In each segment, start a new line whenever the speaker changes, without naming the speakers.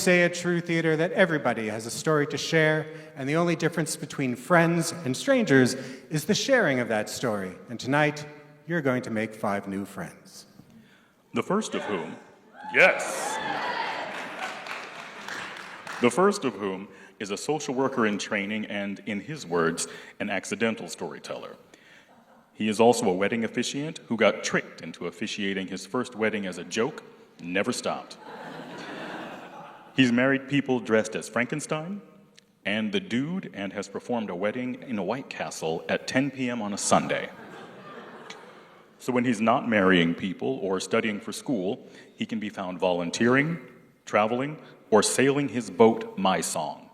say at True Theater that everybody has a story to share, and the only difference between friends and strangers is the sharing of that story. And tonight, you're going to make 5 new friends.
The first of whom, yes! The first of whom is a social worker in training and, in his words, an accidental storyteller. He is also a wedding officiant who got tricked into officiating his first wedding as a joke, never stopped. He's married people dressed as Frankenstein and the Dude, and has performed a wedding in a White Castle at 10 p.m. on a Sunday. So when he's not marrying people or studying for school, he can be found volunteering, traveling, or sailing his boat, My Song.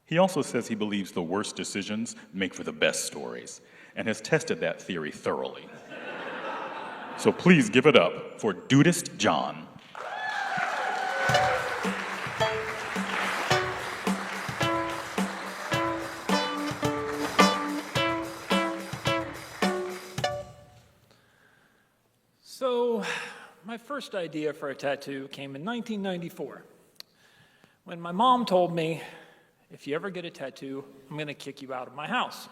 He also says he believes the worst decisions make for the best stories, and has tested that theory thoroughly. So please give it up for Dudeist John.
So, my first idea for a tattoo came in 1994, when my mom told me, if you ever get a tattoo, I'm going to kick you out of my house.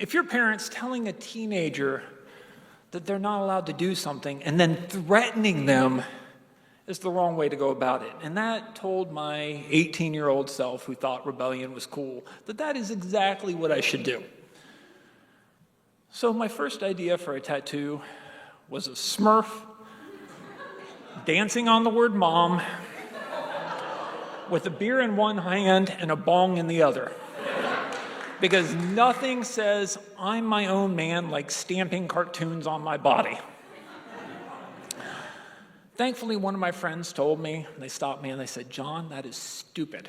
If your parent's telling a teenager that they're not allowed to do something and then threatening them is the wrong way to go about it. And that told my 18-year-old self, who thought rebellion was cool, that that is exactly what I should do. So my first idea for a tattoo was a Smurf dancing on the word mom with a beer in one hand and a bong in the other. Because nothing says I'm my own man like stamping cartoons on my body. Thankfully, one of my friends told me, they stopped me and they said, John, that is stupid.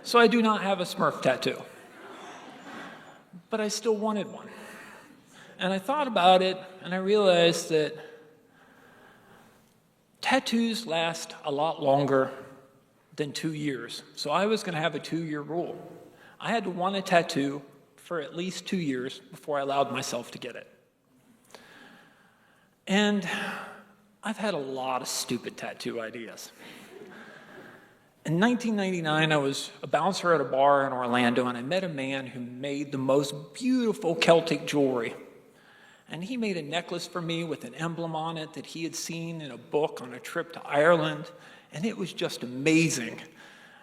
So I do not have a Smurf tattoo. But I still wanted one. And I thought about it, and I realized that tattoos last a lot longer than 2 years. So I was going to have a 2-year rule. I had to want a tattoo for at least 2 years before I allowed myself to get it. And I've had a lot of stupid tattoo ideas. In 1999, I was a bouncer at a bar in Orlando, and I met a man who made the most beautiful Celtic jewelry. And he made a necklace for me with an emblem on it that he had seen in a book on a trip to Ireland, and it was just amazing.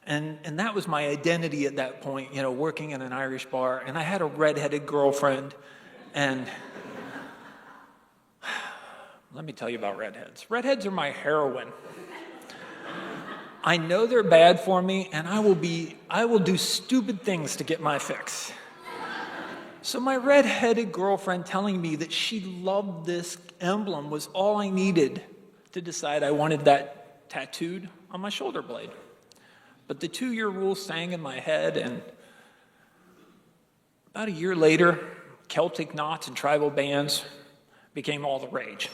And that was my identity at that point, working in an Irish bar. And I had a redheaded girlfriend, and let me tell you about redheads. Redheads are my heroine. I know they're bad for me, and I will do stupid things to get my fix. So my redheaded girlfriend telling me that she loved this emblem was all I needed to decide I wanted that tattooed on my shoulder blade. But the 2-year rule sang in my head, and about a year later, Celtic knots and tribal bands became all the rage.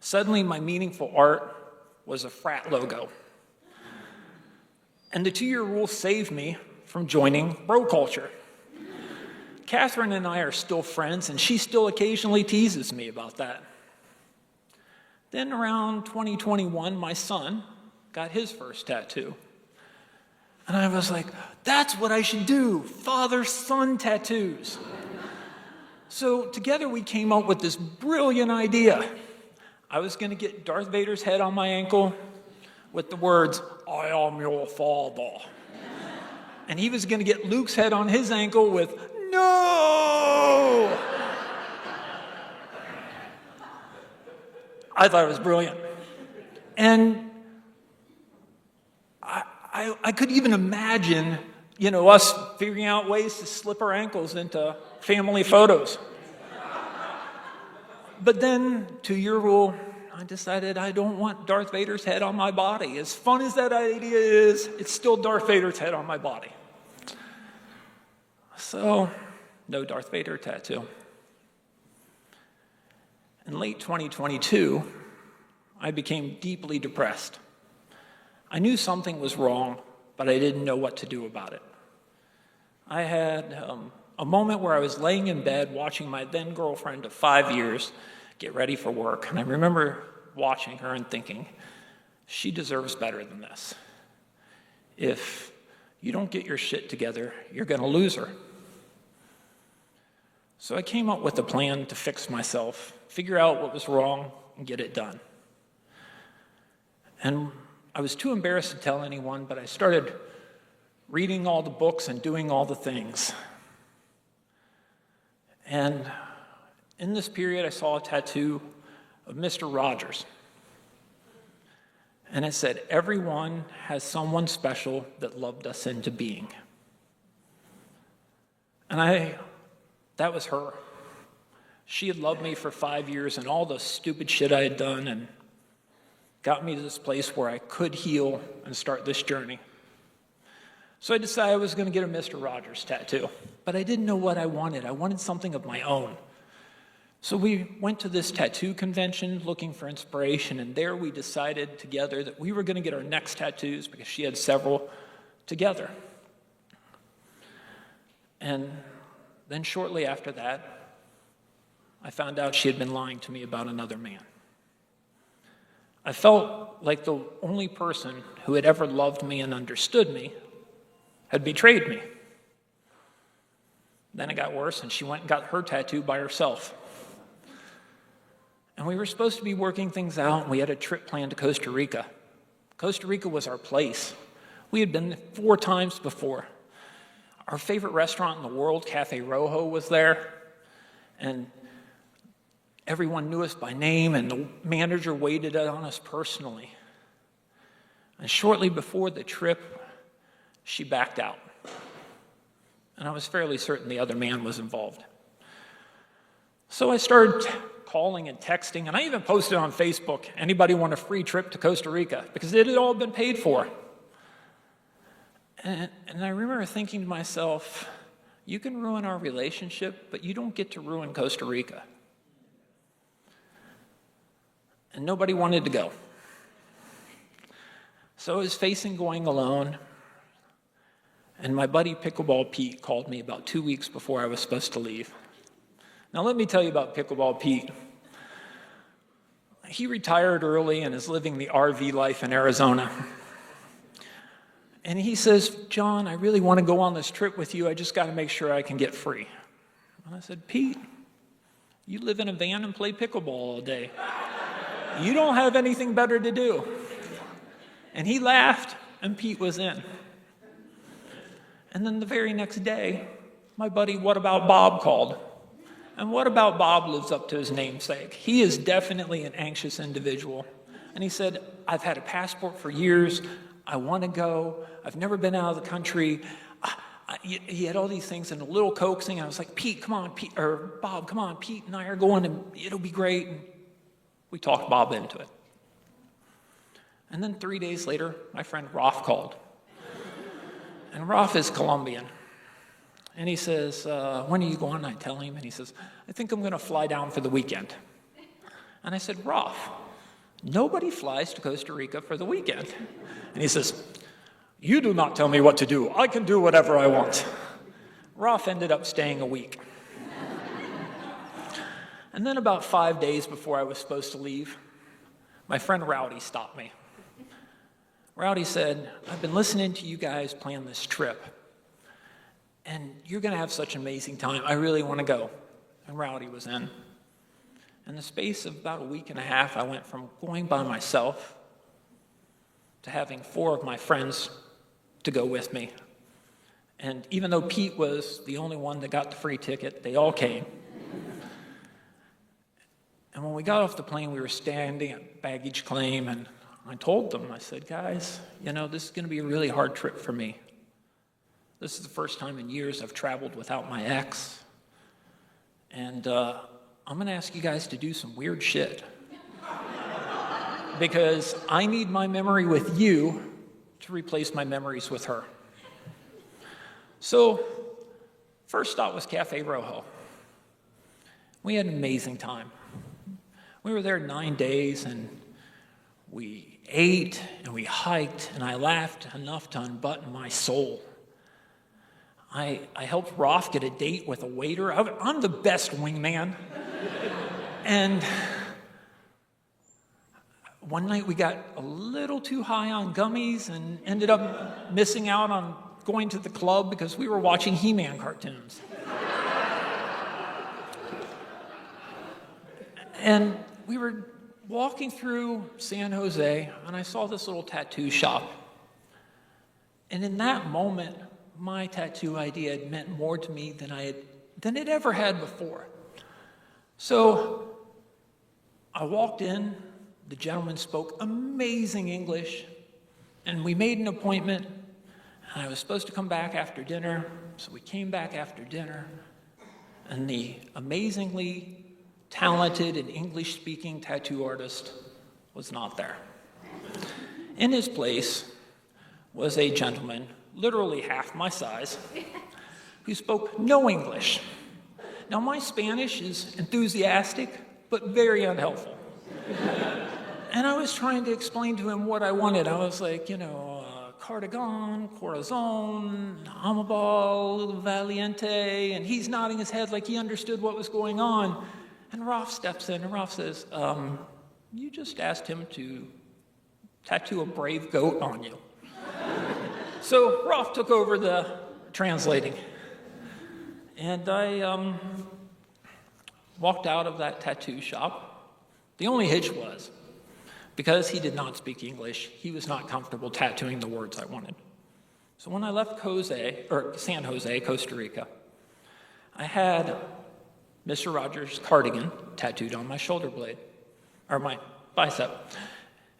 Suddenly, my meaningful art was a frat logo. And the 2-year rule saved me from joining bro culture. Catherine and I are still friends, and she still occasionally teases me about that. Then around 2021, my son got his first tattoo. And I was like, that's what I should do, father-son tattoos. So together we came up with this brilliant idea. I was going to get Darth Vader's head on my ankle with the words, I am your father. And he was going to get Luke's head on his ankle with, no! I thought it was brilliant. And I could even imagine, us figuring out ways to slip our ankles into family photos. But then, 2-year rule, I decided I don't want Darth Vader's head on my body. As fun as that idea is, it's still Darth Vader's head on my body. So, no Darth Vader tattoo. In late 2022, I became deeply depressed. I knew something was wrong, but I didn't know what to do about it. I had a moment where I was laying in bed watching my then girlfriend of 5 years get ready for work. And I remember watching her and thinking, she deserves better than this. If you don't get your shit together, you're going to lose her. So I came up with a plan to fix myself, figure out what was wrong, and get it done. And I was too embarrassed to tell anyone, but I started reading all the books and doing all the things. And in this period, I saw a tattoo of Mr. Rogers. And it said, everyone has someone special that loved us into being. And that was her. She had loved me for 5 years and all the stupid shit I had done and got me to this place where I could heal and start this journey. So I decided I was going to get a Mr. Rogers tattoo, but I didn't know what I wanted. I wanted something of my own. So we went to this tattoo convention looking for inspiration, and there we decided together that we were going to get our next tattoos because she had several together. And then shortly after that, I found out she had been lying to me about another man. I felt like the only person who had ever loved me and understood me had betrayed me. Then it got worse, and she went and got her tattoo by herself. And we were supposed to be working things out, and we had a trip planned to Costa Rica. Costa Rica was our place. We had been 4 times before. Our favorite restaurant in the world, Cafe Rojo, was there, and everyone knew us by name, and the manager waited on us personally. And shortly before the trip, she backed out. And I was fairly certain the other man was involved. So I started calling and texting, and I even posted on Facebook, anybody want a free trip to Costa Rica? Because it had all been paid for. And I remember thinking to myself, you can ruin our relationship, but you don't get to ruin Costa Rica. And nobody wanted to go. So I was facing going alone, and my buddy Pickleball Pete called me about 2 weeks before I was supposed to leave. Now let me tell you about Pickleball Pete. He retired early and is living the RV life in Arizona. And he says, John, I really want to go on this trip with you. I just got to make sure I can get free. And I said, Pete, you live in a van and play pickleball all day. You don't have anything better to do. And he laughed, and Pete was in. And then the very next day, my buddy, What About Bob, called. And What About Bob lives up to his namesake. He is definitely an anxious individual. And he said, I've had a passport for years. I want to go. I've never been out of the country. He had all these things and a little coaxing. I was like, Pete, come on, Pete, or Bob, come on, Pete and I are going, and it'll be great. And we talked Bob into it. And then 3 days later, my friend Rolf called. And Rolf is Colombian. And he says, when are you going? I tell him, and he says, I think I'm going to fly down for the weekend. And I said, Rolf, nobody flies to Costa Rica for the weekend. And he says, you do not tell me what to do. I can do whatever I want. Rolf ended up staying a week. And then about 5 days before I was supposed to leave, my friend Rowdy stopped me. Rowdy said, I've been listening to you guys plan this trip, and you're going to have such an amazing time. I really want to go. And Rowdy was in. In the space of about a week and a half, I went from going by myself to having 4 of my friends to go with me. And even though Pete was the only one that got the free ticket, they all came. And when we got off the plane, we were standing at baggage claim, and I told them, I said, guys, this is going to be a really hard trip for me. This is the first time in years I've traveled without my ex. And I'm going to ask you guys to do some weird shit. Because I need my memory with you to replace my memories with her. So, first stop was Cafe Rojo. We had an amazing time. We were there 9 days, and we ate, and we hiked, and I laughed enough to unbutton my soul. I helped Rolf get a date with a waiter. I'm the best wingman. And one night we got a little too high on gummies and ended up missing out on going to the club because we were watching He-Man cartoons. And we were walking through San Jose, and I saw this little tattoo shop. And in that moment, my tattoo idea had meant more to me than it ever had before. So I walked in, the gentleman spoke amazing English, and we made an appointment, and I was supposed to come back after dinner, so we came back after dinner, and the amazingly talented and English-speaking tattoo artist was not there. In his place was a gentleman, literally half my size, who spoke no English. Now, my Spanish is enthusiastic, but very unhelpful. And I was trying to explain to him what I wanted. I was like, cardigan, corazon, amabal, valiente, and he's nodding his head like he understood what was going on. And Rolf steps in, and Rolf says, you just asked him to tattoo a brave goat on you. So Rolf took over the translating. And I walked out of that tattoo shop. The only hitch was, because he did not speak English, he was not comfortable tattooing the words I wanted. So when I left San Jose, Costa Rica, I had Mr. Rogers' cardigan tattooed on my shoulder blade, or my bicep.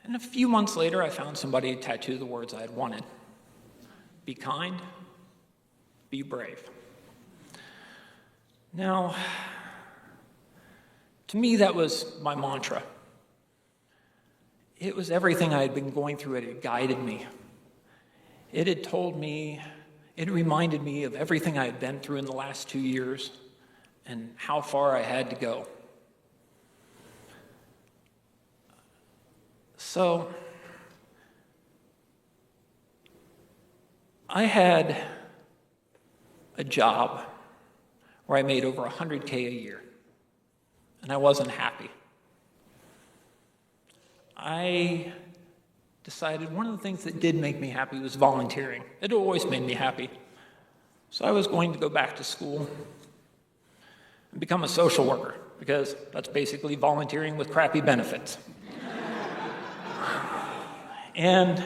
And a few months later, I found somebody to tattoo the words I had wanted. Be kind, be brave. Now, to me, that was my mantra. It was everything I had been going through. It had guided me. It had told me, it reminded me of everything I had been through in the last 2 years and how far I had to go. So, I had a job where I made over $100K a year, and I wasn't happy. I decided one of the things that did make me happy was volunteering. It always made me happy. So I was going to go back to school and become a social worker, because that's basically volunteering with crappy benefits. And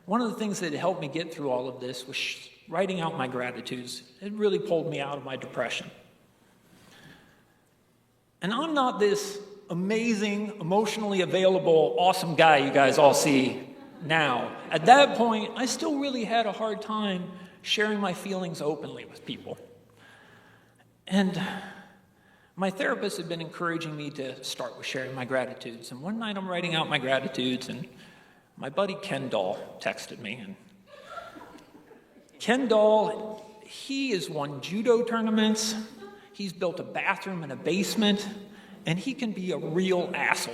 one of the things that helped me get through all of this was writing out my gratitudes. It really pulled me out of my depression. And I'm not this amazing, emotionally available, awesome guy you guys all see now. At that point, I still really had a hard time sharing my feelings openly with people. And my therapist had been encouraging me to start with sharing my gratitudes. And one night I'm writing out my gratitudes, and my buddy Kendoll texted me. And Kendoll, he has won judo tournaments, he's built a bathroom in a basement, and he can be a real asshole.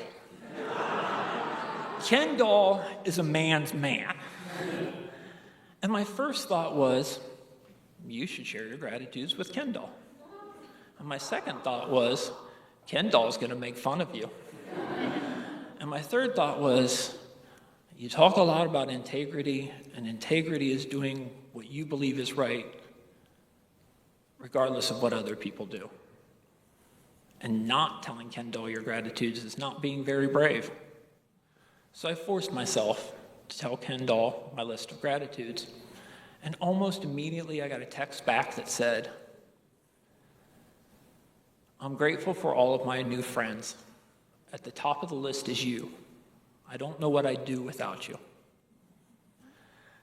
Kendoll is a man's man. And my first thought was, you should share your gratitudes with Kendoll. And my second thought was, Kendoll's going to make fun of you. And my third thought was, you talk a lot about integrity, and integrity is doing what you believe is right, regardless of what other people do. And not telling Kendoll your gratitudes is not being very brave. So I forced myself to tell Kendoll my list of gratitudes. And almost immediately I got a text back that said, I'm grateful for all of my new friends. At the top of the list is you. I don't know what I'd do without you.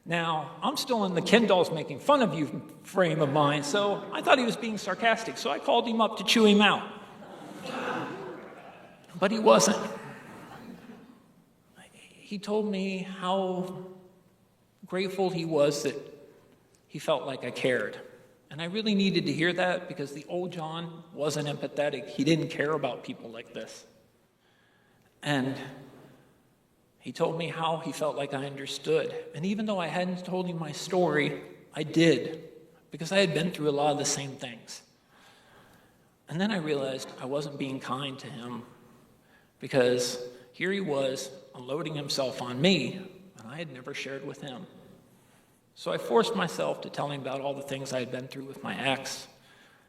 Now, I'm still in the Kendoll's making fun of you frame of mind, so I thought he was being sarcastic, so I called him up to chew him out. But he wasn't. He told me how grateful he was that he felt like I cared. And I really needed to hear that, because the old John wasn't empathetic. He didn't care about people like this. And he told me how he felt like I understood. And even though I hadn't told him my story, I did, because I had been through a lot of the same things. And then I realized I wasn't being kind to him, because here he was unloading himself on me, and I had never shared with him. So I forced myself to tell him about all the things I had been through with my ex.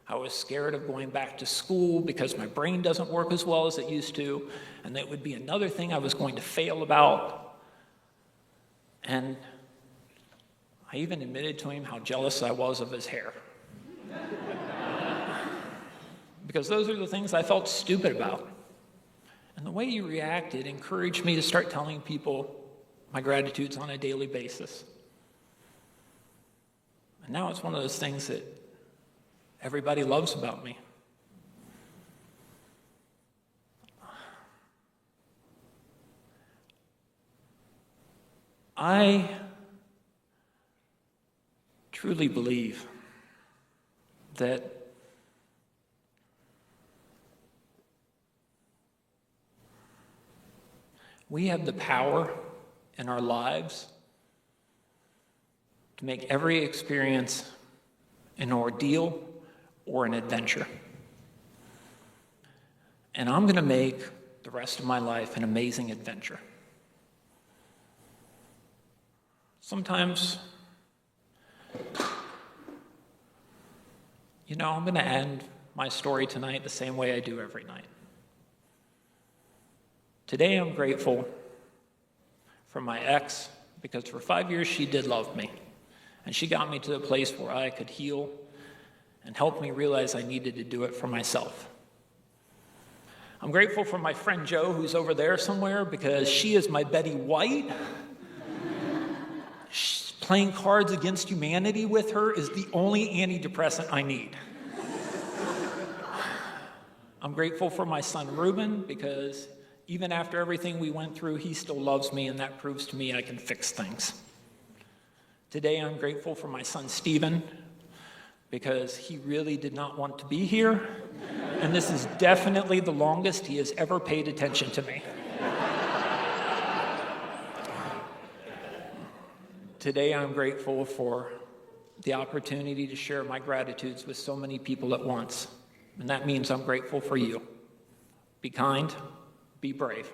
I was scared of going back to school because my brain doesn't work as well as it used to, and that would be another thing I was going to fail about. And I even admitted to him how jealous I was of his hair. Because those are the things I felt stupid about. And the way you reacted encouraged me to start telling people my gratitudes on a daily basis. And now it's one of those things that everybody loves about me. I truly believe that we have the power in our lives to make every experience an ordeal or an adventure. And I'm going to make the rest of my life an amazing adventure. Sometimes, I'm going to end my story tonight the same way I do every night. Today I'm grateful for my ex, because for 5 years she did love me. And she got me to a place where I could heal and helped me realize I needed to do it for myself. I'm grateful for my friend Jo, who's over there somewhere, because she is my Betty White. Playing Cards Against Humanity with her is the only antidepressant I need. I'm grateful for my son Reuben, because even after everything we went through, he still loves me, and that proves to me I can fix things. Today I'm grateful for my son Stephen, because he really did not want to be here, and this is definitely the longest he has ever paid attention to me. Today I'm grateful for the opportunity to share my gratitudes with so many people at once, and that means I'm grateful for you. Be kind, be brave.